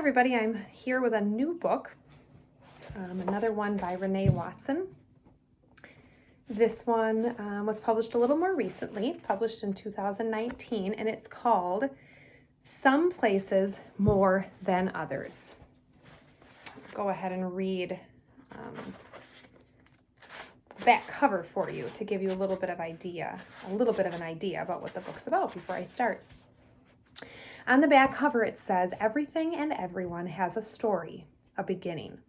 everybody, I'm here with a new book, another one by Renee Watson. This one was published a little more recently, published in 2019, and it's called Some Places More Than Others. Go ahead and read the back cover for you to give you a little bit of an idea about what the book's about before I start. On the back cover, it says, "Everything and everyone has a story, a beginning."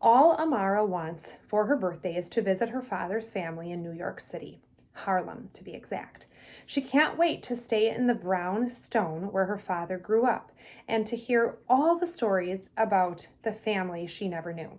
All Amara wants for her birthday is to visit her father's family in New York City, Harlem to be exact. She can't wait to stay in the brown stone where her father grew up and to hear all the stories about the family she never knew.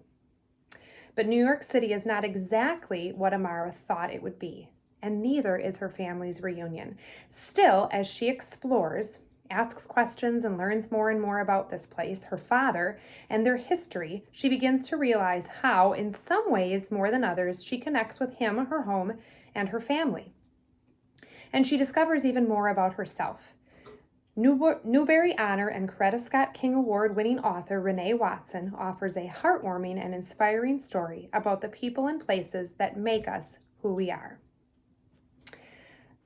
But New York City is not exactly what Amara thought it would be, and neither is her family's reunion. Still, as she explores, asks questions, and learns more and more about this place, her father, and their history, she begins to realize how, in some ways more than others, she connects with him, her home, and her family. And she discovers even more about herself. Newbery Honor and Coretta Scott King Award-winning author Renee Watson offers a heartwarming and inspiring story about the people and places that make us who we are.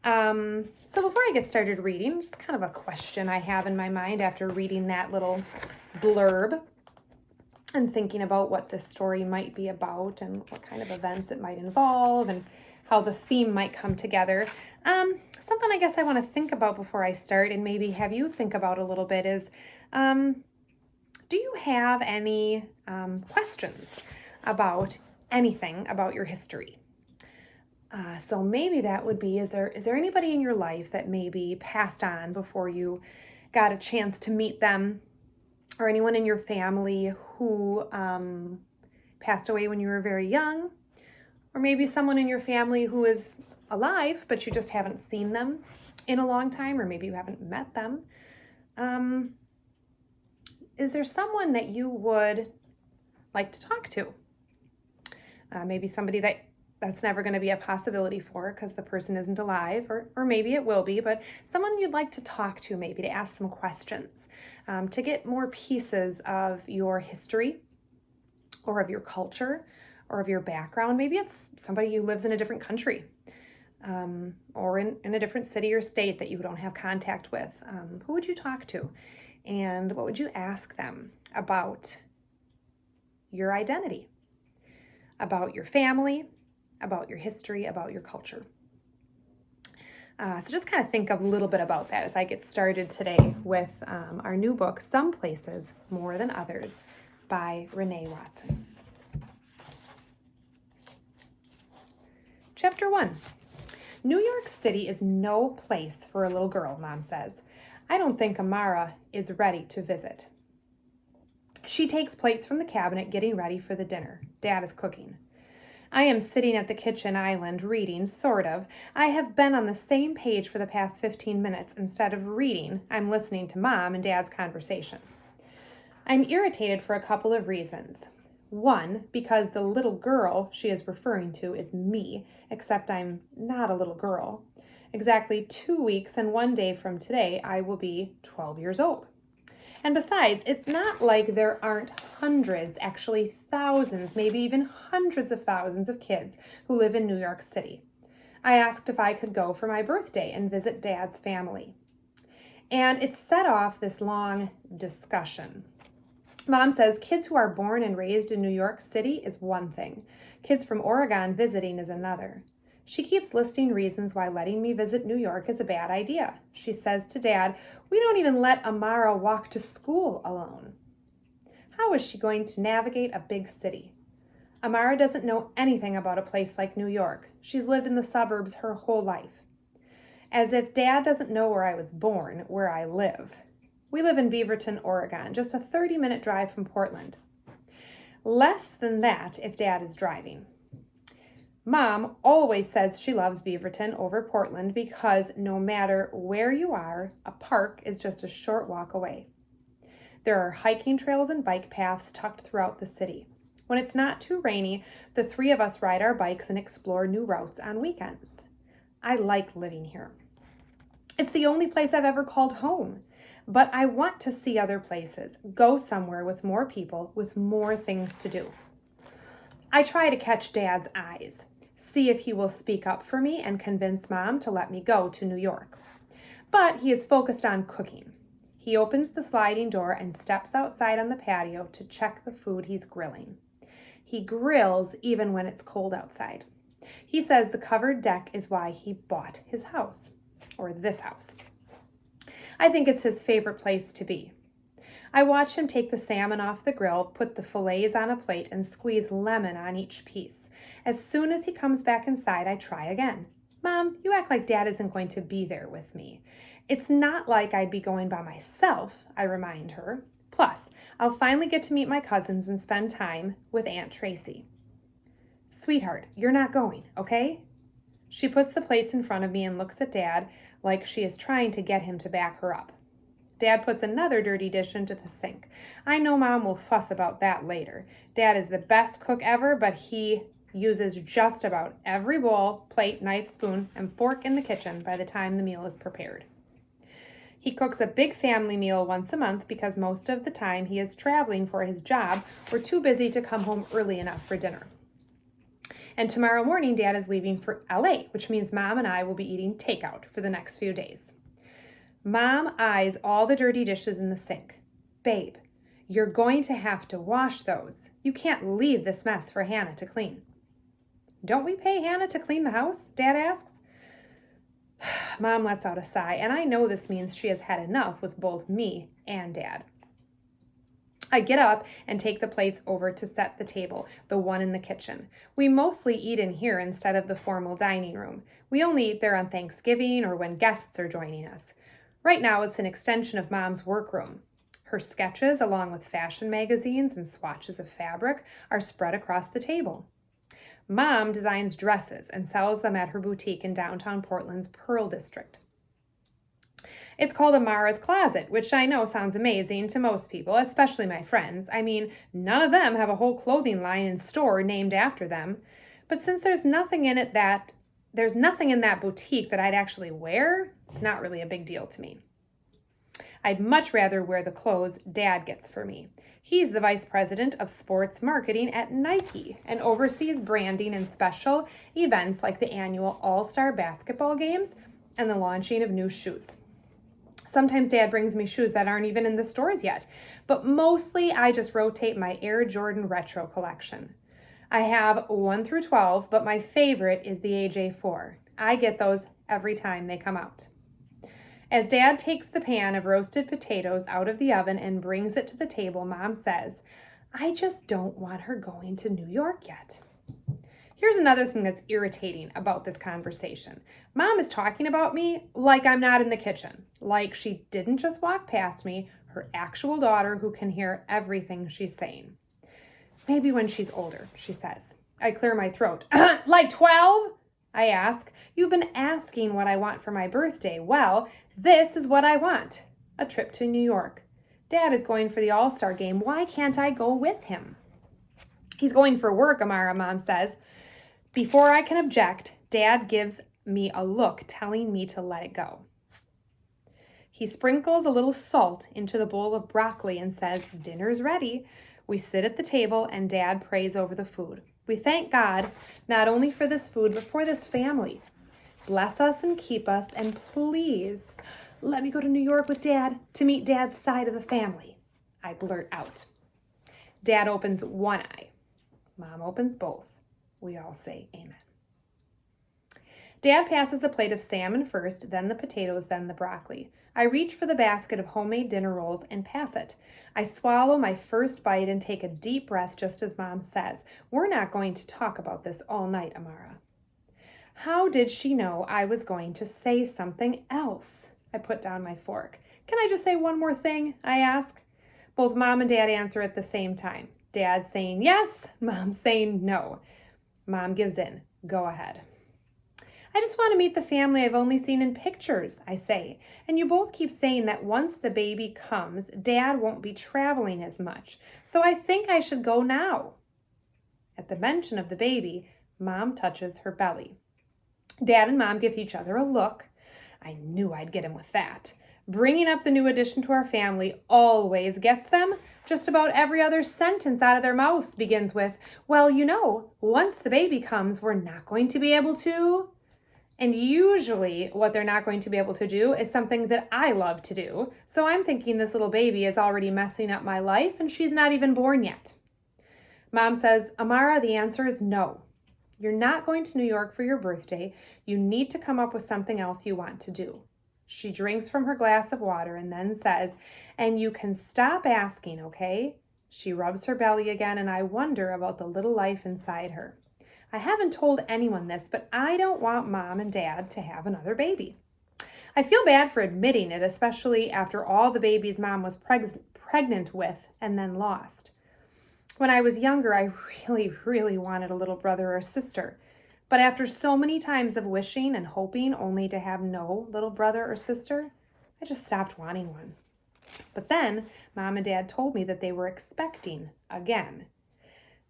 So before I get started reading, just kind of a question I have in my mind after reading that little blurb and thinking about what this story might be about and what kind of events it might involve and how the theme might come together. Something I guess I want to think about before I start and maybe have you think about a little bit is, do you have any questions about anything about your history? So maybe that would be, is there anybody in your life that maybe passed on before you got a chance to meet them, or anyone in your family who passed away when you were very young, or maybe someone in your family who is alive but you just haven't seen them in a long time, or maybe you haven't met them? Is there someone that you would like to talk to? Maybe somebody that's never going to be a possibility for because the person isn't alive, or maybe it will be, but someone you'd like to talk to, maybe to ask some questions, to get more pieces of your history or of your culture or of your background. Maybe it's somebody who lives in a different country or in a different city or state that you don't have contact with. Who would you talk to? And what would you ask them about your identity, about your family, about your history, about your culture? So just kind of think a little bit about that as I get started today with our new book, Some Places More Than Others by Renee Watson. Chapter 1. New York City is no place for a little girl, Mom says. I don't think Amara is ready to visit. She takes plates from the cabinet, getting ready for the dinner. Dad is cooking. I am sitting at the kitchen island reading, sort of. I have been on the same page for the past 15 minutes. Instead of reading, I'm listening to Mom and Dad's conversation. I'm irritated for a couple of reasons. One, because the little girl she is referring to is me, except I'm not a little girl. Exactly 2 weeks and 1 day from today, I will be 12 years old. And besides, it's not like there aren't hundreds, actually thousands, maybe even hundreds of thousands of kids who live in New York City. I asked if I could go for my birthday and visit Dad's family. And it set off this long discussion. Mom says kids who are born and raised in New York City is one thing. Kids from Oregon visiting is another. She keeps listing reasons why letting me visit New York is a bad idea. She says to Dad, we don't even let Amara walk to school alone. How is she going to navigate a big city? Amara doesn't know anything about a place like New York. She's lived in the suburbs her whole life. As if Dad doesn't know where I was born, where I live. We live in Beaverton, Oregon, just a 30-minute drive from Portland. Less than that if Dad is driving. Mom always says she loves Beaverton over Portland because no matter where you are, a park is just a short walk away. There are hiking trails and bike paths tucked throughout the city. When it's not too rainy, the three of us ride our bikes and explore new routes on weekends. I like living here. It's the only place I've ever called home. but I want to see other places, go somewhere with more people, with more things to do. I try to catch Dad's eyes, see if he will speak up for me and convince Mom to let me go to New York. But he is focused on cooking. He opens the sliding door and steps outside on the patio to check the food he's grilling. He grills even when it's cold outside. He says the covered deck is why he bought his house, or this house. I think it's his favorite place to be. I watch him take the salmon off the grill, put the fillets on a plate, and squeeze lemon on each piece. As soon as he comes back inside, I try again. Mom, you act like Dad isn't going to be there with me. It's not like I'd be going by myself, I remind her. Plus, I'll finally get to meet my cousins and spend time with Aunt Tracy. Sweetheart, you're not going, okay? She puts the plates in front of me and looks at Dad like she is trying to get him to back her up. Dad puts another dirty dish into the sink. I know Mom will fuss about that later. Dad is the best cook ever, but he uses just about every bowl, plate, knife, spoon, and fork in the kitchen by the time the meal is prepared. He cooks a big family meal once a month because most of the time he is traveling for his job or too busy to come home early enough for dinner. And tomorrow morning, Dad is leaving for LA, which means Mom and I will be eating takeout for the next few days. Mom eyes all the dirty dishes in the sink. Babe, you're going to have to wash those. You can't leave this mess for Hannah to clean. Don't we pay Hannah to clean the house? Dad asks. Mom lets out a sigh, and I know this means she has had enough with both me and Dad. I get up and take the plates over to set the table, the one in the kitchen. We mostly eat in here instead of the formal dining room. We only eat there on Thanksgiving or when guests are joining us. Right now, it's an extension of Mom's workroom. Her sketches, along with fashion magazines and swatches of fabric, are spread across the table. Mom designs dresses and sells them at her boutique in downtown Portland's Pearl District. It's called Amara's Closet, which I know sounds amazing to most people, especially my friends. I mean, none of them have a whole clothing line and store named after them. But since there's nothing in that boutique that I'd actually wear, it's not really a big deal to me. I'd much rather wear the clothes Dad gets for me. He's the vice president of sports marketing at Nike and oversees branding and special events like the annual All-Star basketball games and the launching of new shoes. Sometimes Dad brings me shoes that aren't even in the stores yet, but mostly I just rotate my Air Jordan Retro collection. I have 1 through 12, but my favorite is the AJ4. I get those every time they come out. As Dad takes the pan of roasted potatoes out of the oven and brings it to the table, Mom says, I just don't want her going to New York yet. Here's another thing that's irritating about this conversation. Mom is talking about me like I'm not in the kitchen, like she didn't just walk past me, her actual daughter who can hear everything she's saying. Maybe when she's older, she says. I clear my throat. Like 12? I ask. You've been asking what I want for my birthday. Well, this is what I want. A trip to New York. Dad is going for the All-Star game. Why can't I go with him? He's going for work, Amara, Mom says. Before I can object, Dad gives me a look telling me to let it go. He sprinkles a little salt into the bowl of broccoli and says, dinner's ready. We sit at the table and Dad prays over the food. We thank God not only for this food, but for this family. Bless us and keep us, and please let me go to New York with Dad to meet Dad's side of the family, I blurt out. Dad opens one eye. Mom opens both. We all say amen. Dad passes the plate of salmon first, then the potatoes, then the broccoli. I reach for the basket of homemade dinner rolls and pass it. I swallow my first bite and take a deep breath just as Mom says, we're not going to talk about this all night, Amara. How did she know I was going to say something else? I put down my fork. Can I just say one more thing? I ask. Both Mom and Dad answer at the same time. Dad saying yes, Mom saying no. Mom gives in. Go ahead. I just want to meet the family I've only seen in pictures, I say. And you both keep saying that once the baby comes, Dad won't be traveling as much. So I think I should go now. At the mention of the baby, Mom touches her belly. Dad and Mom give each other a look. I knew I'd get him with that. Bringing up the new addition to our family always gets them. Just about every other sentence out of their mouths begins with, well, once the baby comes, we're not going to be able to. And usually what they're not going to be able to do is something that I love to do. So I'm thinking this little baby is already messing up my life and she's not even born yet. Mom says, Amara, the answer is no. You're not going to New York for your birthday. You need to come up with something else you want to do. She drinks from her glass of water and then says, and you can stop asking, okay? She rubs her belly again, and I wonder about the little life inside her. I haven't told anyone this, but I don't want Mom and Dad to have another baby. I feel bad for admitting it, especially after all the babies Mom was pregnant with and then lost. When I was younger, I really wanted a little brother or sister. But after so many times of wishing and hoping only to have no little brother or sister, I just stopped wanting one. But then Mom and Dad told me that they were expecting again.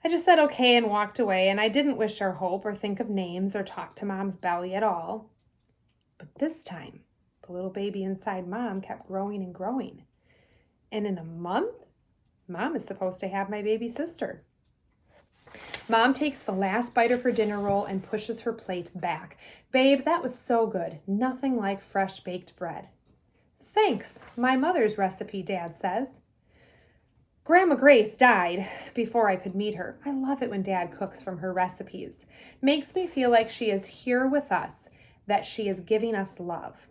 I just said okay and walked away, and I didn't wish or hope or think of names or talk to Mom's belly at all. But this time, the little baby inside Mom kept growing and growing. And in a month, Mom is supposed to have my baby sister. Mom takes the last bite of her dinner roll and pushes her plate back. Babe, that was so good. Nothing like fresh baked bread. Thanks, my mother's recipe, Dad says. Grandma Grace died before I could meet her. I love it when Dad cooks from her recipes. Makes me feel like she is here with us, that she is giving us love.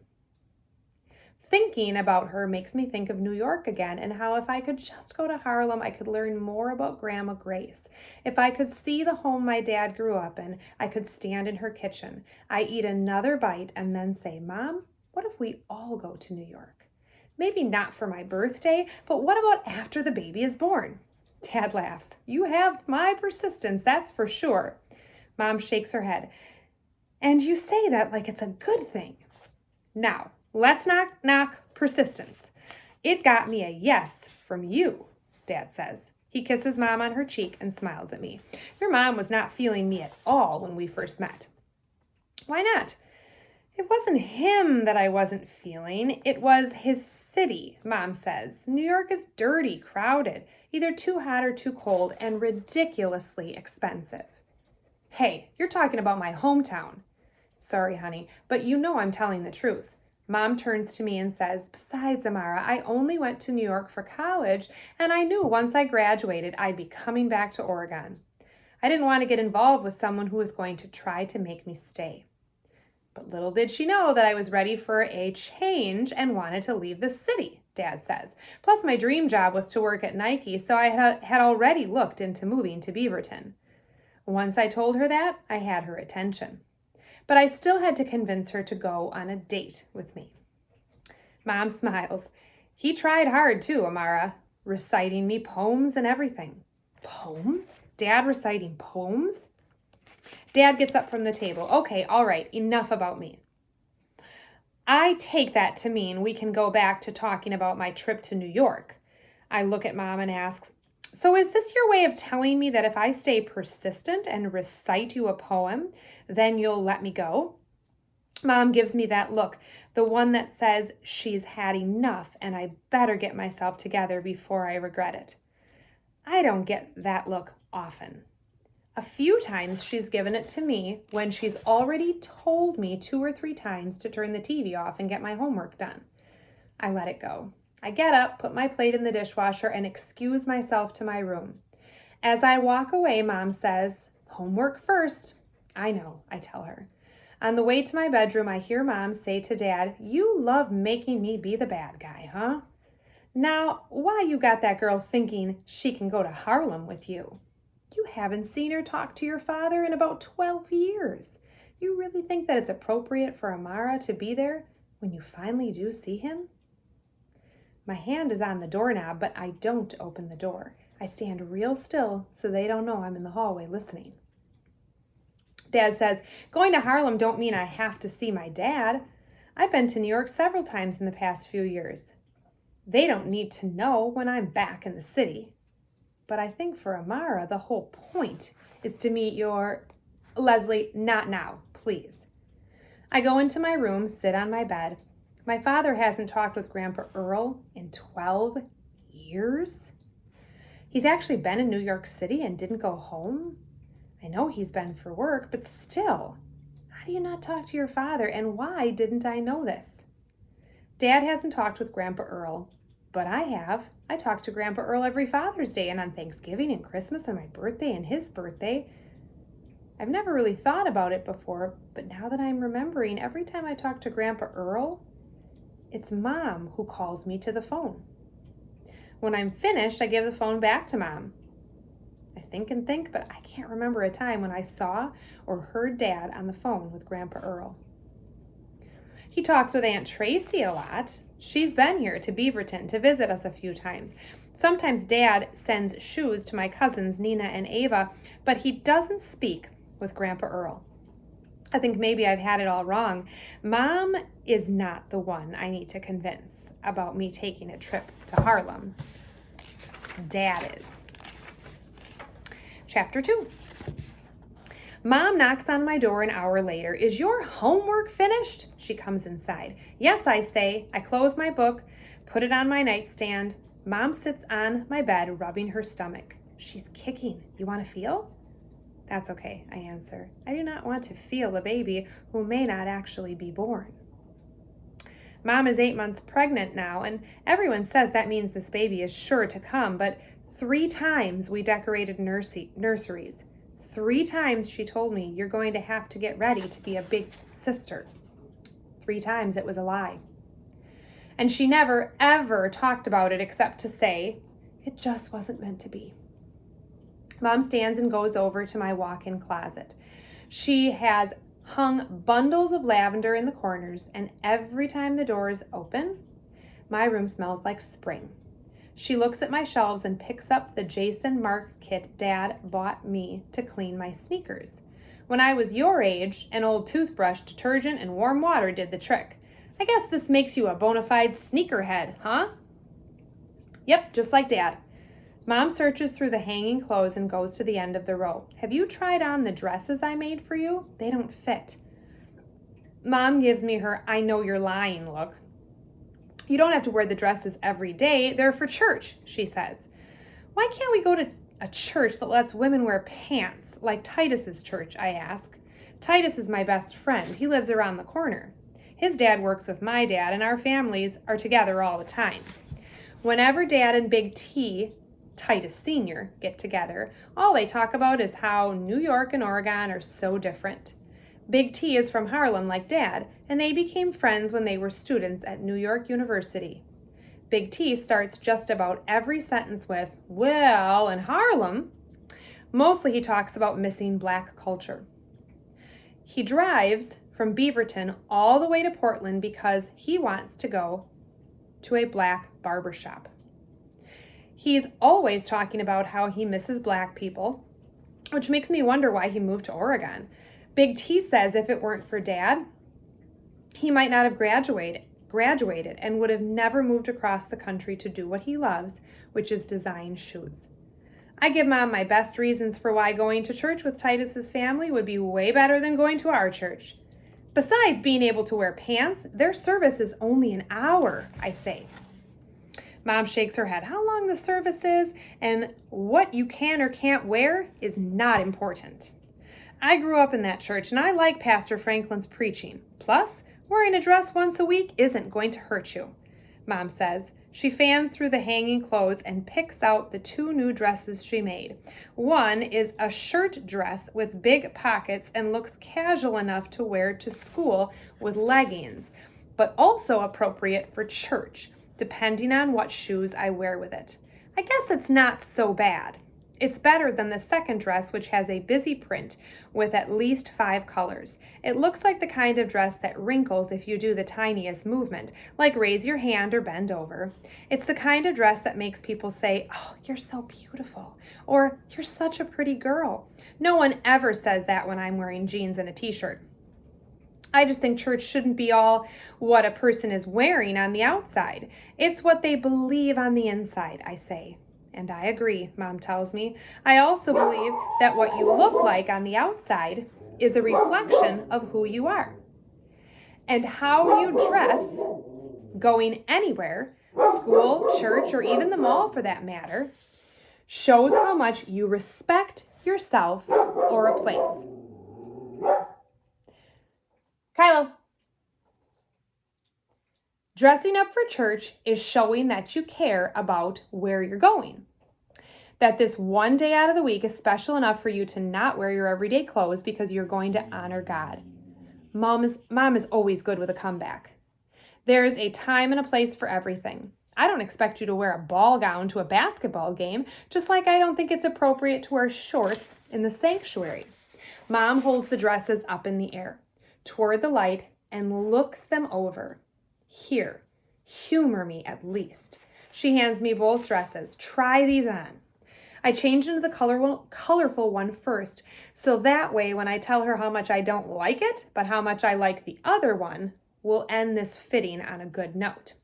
Thinking about her makes me think of New York again and how if I could just go to Harlem, I could learn more about Grandma Grace. If I could see the home my dad grew up in, I could stand in her kitchen. I eat another bite and then say, Mom, what if we all go to New York? Maybe not for my birthday, but what about after the baby is born? Dad laughs. You have my persistence, that's for sure. Mom shakes her head. And you say that like it's a good thing. Now, let's not knock persistence. It got me a yes from you, Dad says. He kisses Mom on her cheek and smiles at me. Your mom was not feeling me at all when we first met. Why not? It wasn't him that I wasn't feeling. It was his city, Mom says. New York is dirty, crowded, either too hot or too cold, and ridiculously expensive. Hey, you're talking about my hometown. Sorry, honey, but you know I'm telling the truth. Mom turns to me and says, besides, Amara, I only went to New York for college, and I knew once I graduated, I'd be coming back to Oregon. I didn't want to get involved with someone who was going to try to make me stay. But little did she know that I was ready for a change and wanted to leave the city, Dad says. Plus, my dream job was to work at Nike, so I had already looked into moving to Beaverton. Once I told her that, I had her attention. But I still had to convince her to go on a date with me. Mom smiles. He tried hard too, Amara, reciting me poems and everything. Poems? Dad reciting poems? Dad gets up from the table. Okay, all right, enough about me. I take that to mean we can go back to talking about my trip to New York. I look at Mom and ask, so is this your way of telling me that if I stay persistent and recite you a poem, then you'll let me go? Mom gives me that look, the one that says she's had enough and I better get myself together before I regret it. I don't get that look often. A few times she's given it to me when she's already told me 2 or 3 times to turn the TV off and get my homework done. I let it go. I get up, put my plate in the dishwasher, and excuse myself to my room. As I walk away, Mom says, homework first. I know, I tell her. On the way to my bedroom, I hear Mom say to Dad, you love making me be the bad guy, huh? Now, why you got that girl thinking she can go to Harlem with you? You haven't seen her talk to your father in about 12 years. You really think that it's appropriate for Amara to be there when you finally do see him? My hand is on the doorknob, but I don't open the door. I stand real still so they don't know I'm in the hallway listening. Dad says, going to Harlem don't mean I have to see my dad. I've been to New York several times in the past few years. They don't need to know when I'm back in the city. But I think for Amara, the whole point is to meet your... Leslie, not now, please. I go into my room, sit on my bed. My father hasn't talked with Grandpa Earl in 12 years. He's actually been in New York City and didn't go home. I know he's been for work, but still, how do you not talk to your father, and why didn't I know this? Dad hasn't talked with Grandpa Earl, but I have. I talk to Grandpa Earl every Father's Day and on Thanksgiving and Christmas and my birthday and his birthday. I've never really thought about it before, but now that I'm remembering, every time I talk to Grandpa Earl, it's Mom who calls me to the phone. When I'm finished, I give the phone back to Mom. I think and think, but I can't remember a time when I saw or heard Dad on the phone with Grandpa Earl. He talks with Aunt Tracy a lot. She's been here to Beaverton to visit us a few times. Sometimes Dad sends shoes to my cousins Nina and Ava, but he doesn't speak with Grandpa Earl. I think maybe I've had it all wrong. Mom is not the one I need to convince about me taking a trip to Harlem. Dad is. Chapter 2. Mom knocks on my door an hour later. Is your homework finished? She comes inside. Yes, I say. I close my book, put it on my nightstand. Mom sits on my bed, rubbing her stomach. She's kicking. You want to feel? That's okay, I answer. I do not want to feel a baby who may not actually be born. Mom is 8 months pregnant now, and everyone says that means this baby is sure to come, but 3 times we decorated nurseries. 3 times she told me, you're going to have to get ready to be a big sister. 3 times it was a lie. And she never, ever talked about it except to say, it just wasn't meant to be. Mom stands and goes over to my walk-in closet. She has hung bundles of lavender in the corners, and every time the doors open, my room smells like spring. She looks at my shelves and picks up the Jason Mark kit Dad bought me to clean my sneakers. When I was your age, an old toothbrush, detergent, and warm water did the trick. I guess this makes you a bona fide sneakerhead, huh? Yep, just like Dad. Mom searches through the hanging clothes and goes to the end of the row. Have you tried on the dresses I made for you? They don't fit. Mom gives me her I know you're lying look. You don't have to wear the dresses every day. They're for church, she says. Why can't we go to a church that lets women wear pants, like Titus's church, I ask. Titus is my best friend. He lives around the corner. His dad works with my dad, and our families are together all the time. Whenever Dad and Big T, Titus Sr., get together, all they talk about is how New York and Oregon are so different. Big T is from Harlem like Dad, and they became friends when they were students at New York University. Big T starts just about every sentence with, well, in Harlem. Mostly he talks about missing Black culture. He drives from Beaverton all the way to Portland because he wants to go to a Black barbershop. He's always talking about how he misses Black people, which makes me wonder why he moved to Oregon. Big T says if it weren't for Dad, he might not have graduated and would have never moved across the country to do what he loves, which is design shoes. I give Mom my best reasons for why going to church with Titus's family would be way better than going to our church. Besides being able to wear pants, their service is only an hour, I say. Mom shakes her head. How long the service is and what you can or can't wear is not important. I grew up in that church and I like Pastor Franklin's preaching. Plus, wearing a dress once a week isn't going to hurt you, Mom says. She fans through the hanging clothes and picks out the 2 new dresses she made. One is a shirt dress with big pockets and looks casual enough to wear to school with leggings, but also appropriate for church, depending on what shoes I wear with it. I guess it's not so bad. It's better than the second dress, which has a busy print with at least 5 colors. It looks like the kind of dress that wrinkles if you do the tiniest movement, like raise your hand or bend over. It's the kind of dress that makes people say, oh, you're so beautiful, or you're such a pretty girl. No one ever says that when I'm wearing jeans and a t-shirt. I just think church shouldn't be all what a person is wearing on the outside. It's what they believe on the inside, I say. And I agree, Mom tells me. I also believe that what you look like on the outside is a reflection of who you are. And how you dress going anywhere, school, church, or even the mall for that matter, shows how much you respect yourself or a place. Kylo. Dressing up for church is showing that you care about where you're going. That this one day out of the week is special enough for you to not wear your everyday clothes because you're going to honor God. Mom is always good with a comeback. There's a time and a place for everything. I don't expect you to wear a ball gown to a basketball game, just like I don't think it's appropriate to wear shorts in the sanctuary. Mom holds the dresses up in the air, toward the light, and looks them over. Here, humor me at least. She hands me both dresses. Try these on. I change into the colorful one first, so that way when I tell her how much I don't like it, but how much I like the other one, we'll end this fitting on a good note.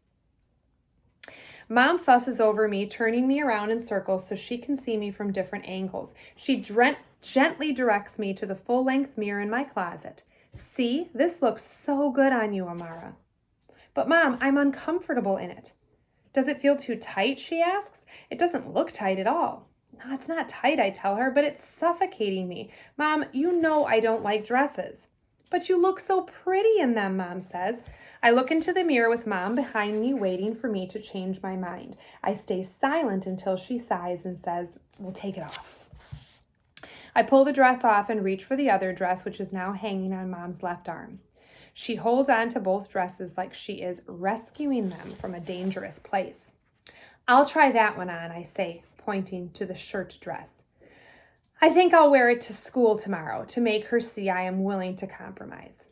Mom fusses over me, turning me around in circles so she can see me from different angles. She gently directs me to the full-length mirror in my closet. See, this looks so good on you, Amara. But Mom, I'm uncomfortable in it. Does it feel too tight, she asks. It doesn't look tight at all. No, it's not tight, I tell her, but it's suffocating me. Mom, you know I don't like dresses. But you look so pretty in them, Mom says. I look into the mirror with Mom behind me, waiting for me to change my mind. I stay silent until she sighs and says, "We'll take it off." I pull the dress off and reach for the other dress, which is now hanging on Mom's left arm. She holds on to both dresses like she is rescuing them from a dangerous place. "I'll try that one on," I say, pointing to the shirt dress. "I think I'll wear it to school tomorrow to make her see I am willing to compromise."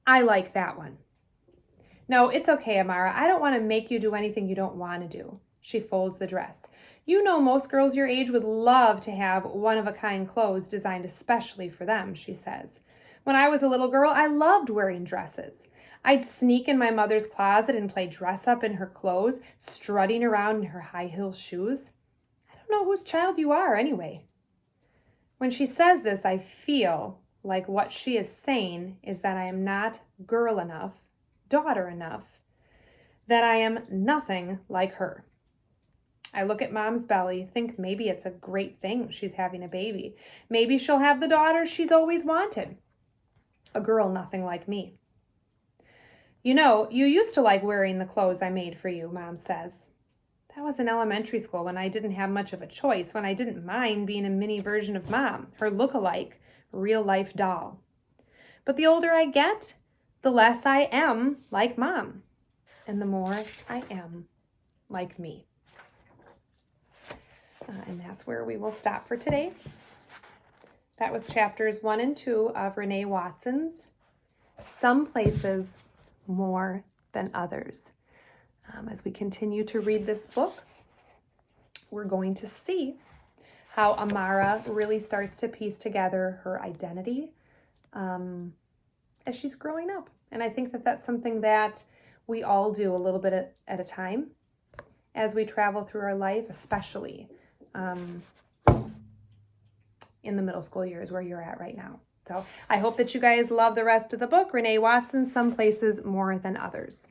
"I like that one." "No, it's okay, Amara. I don't want to make you do anything you don't want to do." She folds the dress. "You know most girls your age would love to have one-of-a-kind clothes designed especially for them," she says. "When I was a little girl, I loved wearing dresses. I'd sneak in my mother's closet and play dress-up in her clothes, strutting around in her high-heel shoes. I don't know whose child you are, anyway." When she says this, I feel like what she is saying is that I am not girl enough, daughter enough, that I am nothing like her. I look at Mom's belly, think maybe it's a great thing she's having a baby. Maybe she'll have the daughter she's always wanted. A girl nothing like me. "You know, you used to like wearing the clothes I made for you," Mom says. "That was in elementary school when I didn't have much of a choice, when I didn't mind being a mini version of Mom, her look-alike, real-life doll. But the older I get, the less I am like Mom, and the more I am like me." And that's where we will stop for today. That was chapters 1 and 2 of Renee Watson's Some Places More Than Others. As we continue to read this book, we're going to see how Amara really starts to piece together her identity as she's growing up. And I think that that's something that we all do a little bit at a time as we travel through our life, especially in the middle school years where you're at right now. So I hope that you guys love the rest of the book, Renee Watson, Some Places More Than Others.